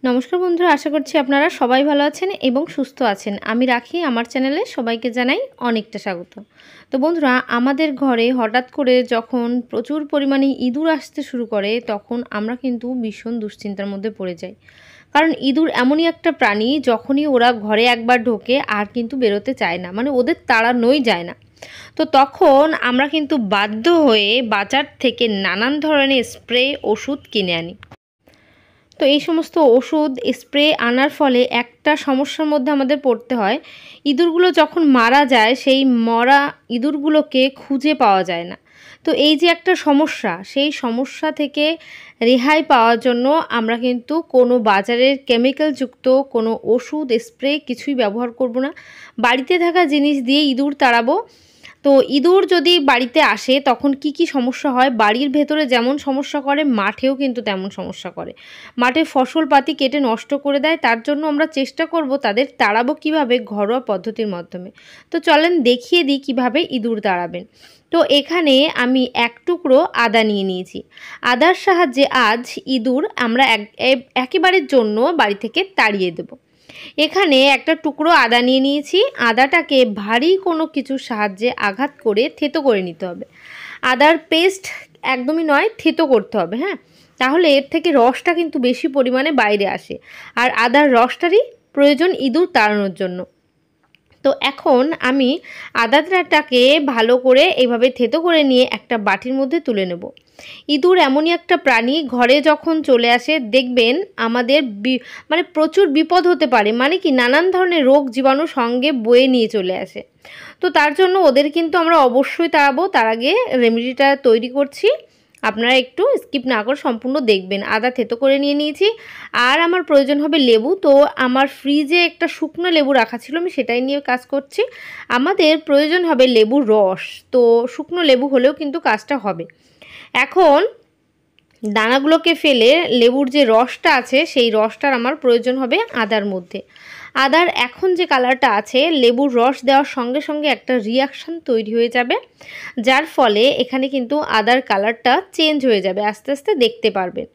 নমস্কার বন্ধুরা, আশা করছি আপনারা সবাই ভালো আছেন এবং সুস্থ আছেন। আমি রাখি আমার চ্যানেলে সবাইকে জানাই অনেকটা স্বাগত। তো বন্ধুরা, আমাদের ঘরে হঠাৎ করে যখন প্রচুর পরিমাণে ইঁদুর আসতে শুরু করে তখন আমরা কিন্তু ভীষণ দুশ্চিন্তার মধ্যে পড়ে যাই। কারণ ইঁদুর এমনই একটা প্রাণী, যখনই ওরা ঘরে একবার ঢোকে আর কিন্তু বেরোতে চায় না, মানে ওদের তাড়ানোই যায় না। তো তখন আমরা কিন্তু বাধ্য হয়ে বাজার থেকে নানান ধরনের স্প্রে ওষুধ কিনে আনি। তো এই সমস্ত ওষুধ স্প্রে আনার ফলে একটা সমস্যার মধ্যে আমাদের পড়তে হয়। ইঁদুরগুলো যখন মারা যায় সেই মরা ইঁদুরগুলোকে খুঁজে পাওয়া যায় না। তো এই যে একটা সমস্যা, সেই সমস্যা থেকে রেহাই পাওয়ার জন্য আমরা কিন্তু কোনো বাজারের কেমিক্যালযুক্ত কোনো ওষুধ স্প্রে কিছুই ব্যবহার করব না। বাড়িতে থাকা জিনিস দিয়ে ইঁদুর তাড়াবো। তো ইঁদুর যদি বাড়িতে আসে তখন কি কি সমস্যা হয়, বাড়ির ভেতরে যেমন সমস্যা করে মাঠেও কিন্তু তেমন সমস্যা করে। মাঠে ফসলপাতি কেটে নষ্ট করে দেয়। তার জন্য আমরা চেষ্টা করব তাদের তাড়াবো কীভাবে, ঘরোয়া পদ্ধতির মাধ্যমে। তো চলেন দেখিয়ে দিই কীভাবে ইঁদুর তাড়াবেন। তো এখানে আমি এক টুকরো আদা নিয়ে নিয়েছি। আদার সাহায্যে আজ ইঁদুর আমরা একেবারের জন্য বাড়ি থেকে তাড়িয়ে দেব। এখানে একটা টুকরো আদা নিয়ে নিয়েছি। আদাটাকে ভারী কোনো কিছুর সাহায্যে আঘাত করে থেতো করে নিতে হবে। আদার পেস্ট একদমই নয়, থেতো করতে হবে, হ্যাঁ, তাহলে এর থেকে রসটা কিন্তু বেশি পরিমাণে বাইরে আসে। আর আদার রসটারই প্রয়োজন ইঁদুর তাড়ানোর জন্য। তো এখন আমি আদাটাকে ভালো করে এইভাবে থেতো করে নিয়ে একটা বাটির মধ্যে তুলে নেব। ইঁদুর এমনই একটা প্রাণী, ঘরে যখন চলে আসে দেখবেন আমাদের মানে প্রচুর বিপদ হতে পারে, মানে কি নানান ধরনের রোগ জীবাণু সঙ্গে বয়ে নিয়ে চলে আসে। তো তার জন্য ওদের কিন্তু আমরা অবশ্যই তাড়াবো। তার আগে রেমেডিটা তৈরি করছি, আপনারা একটু স্কিপ না করে সম্পূর্ণ দেখবেন। আদা থেতো করে নিয়ে নিয়েছি, আর আমার প্রয়োজন হবে লেবু। তো আমার ফ্রিজে একটা শুকনো লেবু রাখা ছিল, আমি সেটাই নিয়ে কাজ করছি। আমাদের প্রয়োজন হবে লেবুর রস, তো শুকনো লেবু হলেও কিন্তু কাজটা হবে। এখন দানাগুলোকে ফেলে লেবুর যে রসটা আছে সেই রসটার আমার প্রয়োজন হবে আদার মধ্যে। আদার এখন যে কালারটা আছে, লেবুর রস দেওয়ার সঙ্গে সঙ্গে একটা রিয়াকশান তৈরি হয়ে যাবে, যার ফলে এখানে কিন্তু আদার কালারটা চেঞ্জ হয়ে যাবে, আস্তে আস্তে দেখতে পারবেন।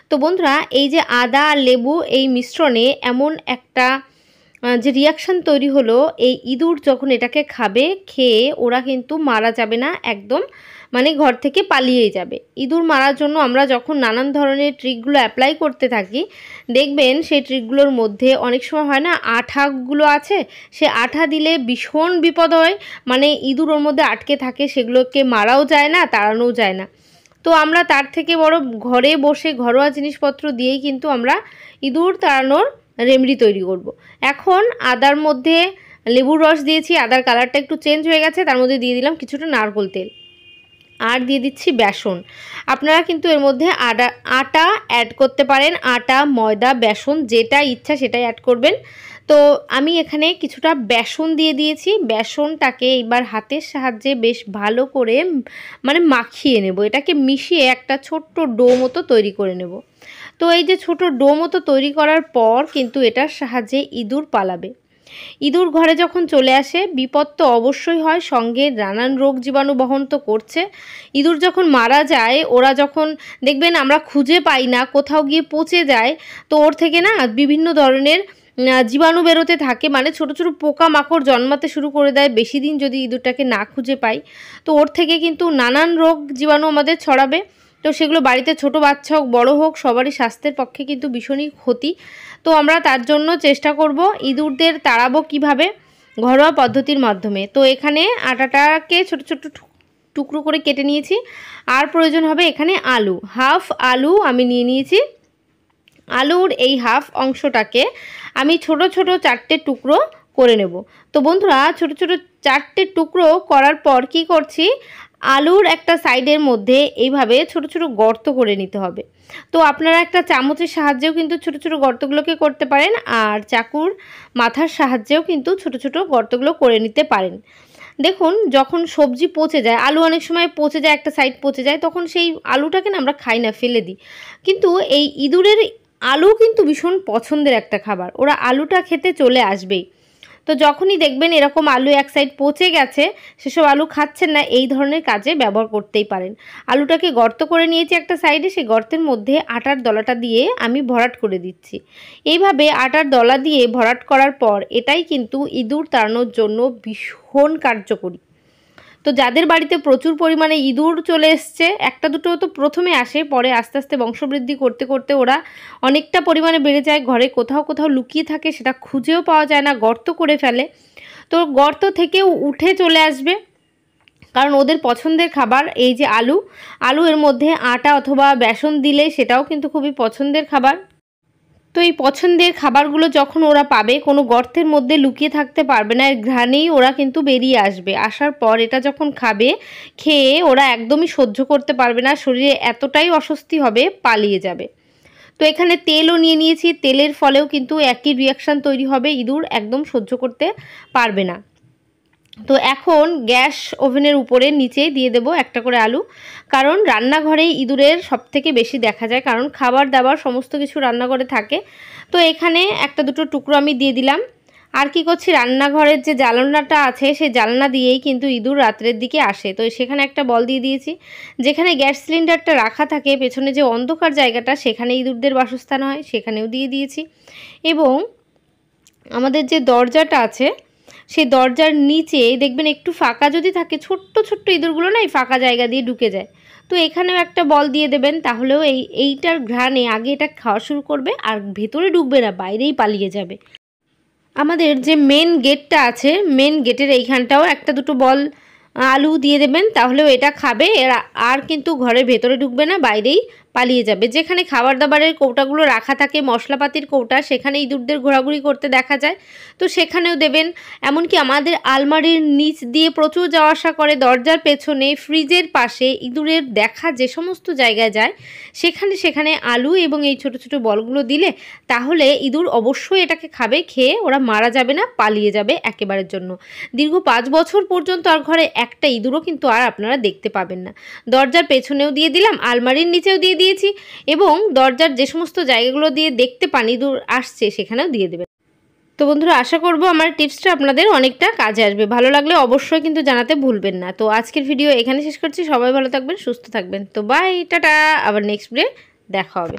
তো বন্ধুরা, এই যে আদা আর লেবু এই মিশ্রণে এমন একটা যে রিয়াকশান তৈরি হলো, এই ইঁদুর যখন এটাকে খাবে, খেয়ে ওরা কিন্তু মারা যাবে না একদম, মানে ঘর থেকে পালিয়েই যাবে। ইঁদুর মারার জন্য আমরা যখন নানান ধরনের ট্রিকগুলো অ্যাপ্লাই করতে থাকি, দেখবেন সেই ট্রিকগুলোর মধ্যে অনেক সময় হয় না, আঠাগুলো আছে, সে আঠা দিলে ভীষণ বিপদ হয়, মানে ইঁদুর ওর মধ্যে আটকে থাকে, সেগুলোকে মারাও যায় না, তাড়ানোও যায় না। তো আমরা তার থেকে বড় ঘরে বসে ঘরোয়া জিনিসপত্র দিয়েই কিন্তু আমরা ইঁদুর তাড়ানোর রেমেডি তৈরি করব। এখন আদার মধ্যে লেবুর রস দিয়েছি, আদার কালারটা একটু চেঞ্জ হয়ে গেছে, তার মধ্যে দিয়ে দিলাম কিছুটা নারকেল তেল, আর দিয়ে দিচ্ছি বেসন। আপনারা কিন্তু এর মধ্যে আটা অ্যাড করতে পারেন, আটা, ময়দা, বেসন যেটা ইচ্ছা সেটাই অ্যাড করবেন। তো আমি এখানে কিছুটা বেসন দিয়ে দিয়েছি। বেসনটাকে এবার হাতের সাহায্যে বেশ ভালো করে মানে মাখিয়ে নেব, এটাকে মিশিয়ে একটা ছোট্ট ডো মতো তৈরি করে নেব। তো এই যে ছোট ডো মতো তৈরি করার পর কিন্তু এটার সাহায্যে ইঁদুর পালাবে। ইঁদুর ঘরে যখন চলে আসে বিপদ তো অবশ্যই হয়, সঙ্গে নানান রোগ জীবাণু বহন তো করছে। ইঁদুর যখন মারা যায়, ওরা যখন দেখবেন আমরা খুঁজে পাই না, কোথাও গিয়ে পচে যায়, তো ওর থেকে না বিভিন্ন ধরনের জীবাণু বেরোতে থাকে, মানে ছোট ছোট পোকামাকড় জন্মাতে শুরু করে দেয় বেশি দিন যদি ইঁদুরটাকে না খুঁজে পাই। তো ওর থেকে কিন্তু নানান রোগ জীবাণু আমাদের ছড়াবে। তো সেগুলো বাড়িতে ছোট বাচ্চা হোক বড় হোক সবারই স্বাস্থ্যের পক্ষে কিন্তু ভীষণই ক্ষতি। তো আমরা তার জন্য চেষ্টা করব ইঁদুরদের তাড়াবো কিভাবে, ঘরোয়া পদ্ধতির মাধ্যমে। তো এখানে আটাটাকে ছোট ছোট টুকরো করে কেটে নিয়েছি, আর প্রয়োজন হবে এখানে আলু, হাফ আলু আমি নিয়ে নিয়েছি। আলুর এই হাফ অংশটাকে আমি ছোট ছোট 4টে টুকরো করে নেব। তো বন্ধুরা, ছোট ছোট 4টে টুকরো করার পর কি করছি, আলুর একটা সাইডের মধ্যে এইভাবে ছোট ছোট গর্ত করে নিতে হবে। তো আপনারা একটা চামচের সাহায্যেও কিন্তু ছোট ছোট গর্তগুলোকে করতে পারেন, আর চাকুর মাথার সাহায্যেও কিন্তু ছোট ছোট গর্তগুলো করে নিতে পারেন। দেখুন, যখন সবজি পচে যায়, আলু অনেক সময় পচে যায়, একটা সাইড পচে যায়, তখন সেই আলুটাকে না আমরা খাই না, ফেলে দিই। কিন্তু এই ইঁদুরের আলু কিন্তু ভীষণ পছন্দের একটা খাবার, ওরা আলুটা খেতে চলে আসবেই। তো যখনই দেখবেন এরকম আলু এক সাইড পচে গেছে, সেসব আলু খাচ্ছেন না, এই ধরনের কাজে ব্যবহার করতেই পারেন। আলুটাকে গর্ত করে নিয়েছি একটা সাইডে, সেই গর্তের মধ্যে আটার দলাটা দিয়ে আমি ভরাট করে দিচ্ছি। এইভাবে আটার দলা দিয়ে ভরাট করার পর এটাই কিন্তু ইঁদুর তাড়ানোর জন্য ভীষণ কার্যকরী। তো যাদের বাড়িতে প্রচুর পরিমাণে ইঁদুর চলে এসছে, একটা দুটো তো প্রথমে আসে, পরে আস্তে আস্তে বংশবৃদ্ধি করতে করতে ওরা অনেকটা পরিমাণে বেড়ে যায়, ঘরে কোথাও কোথাও লুকিয়ে থাকে, সেটা খুঁজেও পাওয়া যায় না, গর্ত করে ফেলে। তো গর্ত থেকেও উঠে চলে আসবে, কারণ ওদের পছন্দের খাবার এই যে আলু এর মধ্যে আটা অথবা বেসন দিলে সেটাও কিন্তু খুবই পছন্দের খাবার। তো এই পছন্দের খাবারগুলো যখন ওরা পাবে, কোনো গর্তের মধ্যে লুকিয়ে থাকতে পারবে না, এর ঘ্রাণেই ওরা কিন্তু বেরিয়ে আসবে। আসার পর এটা যখন খাবে, খেয়ে ওরা একদমই সহ্য করতে পারবে না, শরীরে এতটাই অস্বস্তি হবে, পালিয়ে যাবে। তো এখানে তেলও নিয়ে নিয়েছি, তেলের ফলেও কিন্তু একই রিয়াকশান তৈরি হবে, ইঁদুর একদম সহ্য করতে পারবে না। তো এখন গ্যাস ওভেনের উপরে নিচে দিয়ে দেব একটা করে আলু, কারণ রান্নাঘরেই ইঁদুরের সবথেকে বেশি দেখা যায়, কারণ খাবার দাবার সমস্ত কিছু রান্নাঘরে থাকে। তো এখানে একটা দুটো টুকরো আমি দিয়ে দিলাম। আর কি করছি, রান্নাঘরের যে জানালাটা আছে সেই জানলা দিয়েই কিন্তু ইঁদুর রাত্রের দিকে আসে। তো সেখানে একটা বল দিয়ে দিয়েছি, যেখানে গ্যাস সিলিন্ডারটা রাখা থাকে পেছনে যে অন্ধকার জায়গাটা, সেখানে ইঁদুরদের বাসস্থান হয়, সেখানেও দিয়ে দিয়েছি। এবং আমাদের যে দরজাটা আছে, সেই দরজার নিচে দেখবেন একটু ফাঁকা যদি থাকে, ছোট্ট ছোট্ট ইঁদুরগুলো না এই ফাঁকা জায়গা দিয়ে ঢুকে যায়। তো এখানেও একটা বল দিয়ে দেবেন, তাহলেও এইটার ঘ্রাণে আগে এটা খাওয়া শুরু করবে, আর ভেতরে ঢুকবে না, বাইরেই পালিয়ে যাবে। আমাদের যে মেন গেটটা আছে, মেন গেটের এইখানটাও একটা দুটো বল আলু দিয়ে দেবেন, তাহলেও এটা খাবে, এরা আর কিন্তু ঘরের ভেতরে ঢুকবে না, বাইরেই পালিয়ে যাবে। যেখানে খাবার দাবারের কৌটাগুলো রাখা থাকে, মশলাপাতির কৌটা, সেখানে ইঁদুরদের ঘোরাঘুরি করতে দেখা যায়, তো সেখানেও দেবেন। এমনকি আমাদের আলমারির নিচ দিয়ে প্রচুর যাওয়া আসা করে, দরজার পেছনে, ফ্রিজের পাশে ইঁদুরের দেখা যে সমস্ত জায়গায় যায়, সেখানে আলু এবং এই ছোট ছোট বলগুলো দিলে তাহলে ইঁদুর অবশ্যই এটাকে খাবে, খেয়ে ওরা মারা যাবে না, পালিয়ে যাবে একেবারের জন্য। দীর্ঘ 5 বছর পর্যন্ত আর ঘরে একটা ইঁদুরও কিন্তু আর আপনারা দেখতে পাবেন না। দরজার পেছনেও দিয়ে দিলাম, আলমারির নিচেও দিয়ে দিয়েছি, এবং দরজার যে সমস্ত জায়গাগুলো দিয়ে দেখতে পান ইঁদুর আসছে, সেখানেও দিয়ে দেবেন। তো বন্ধুরা, আশা করব আমার টিপসটা আপনাদের অনেকটা কাজে আসবে। ভালো লাগলে অবশ্যই কিন্তু জানাতে ভুলবেন না। তো আজকের ভিডিও এখানে শেষ করছি। সবাই ভালো থাকবেন, সুস্থ থাকবেন। তো বাই, টাটা, আবার নেক্সট ভিডিও দেখা হবে।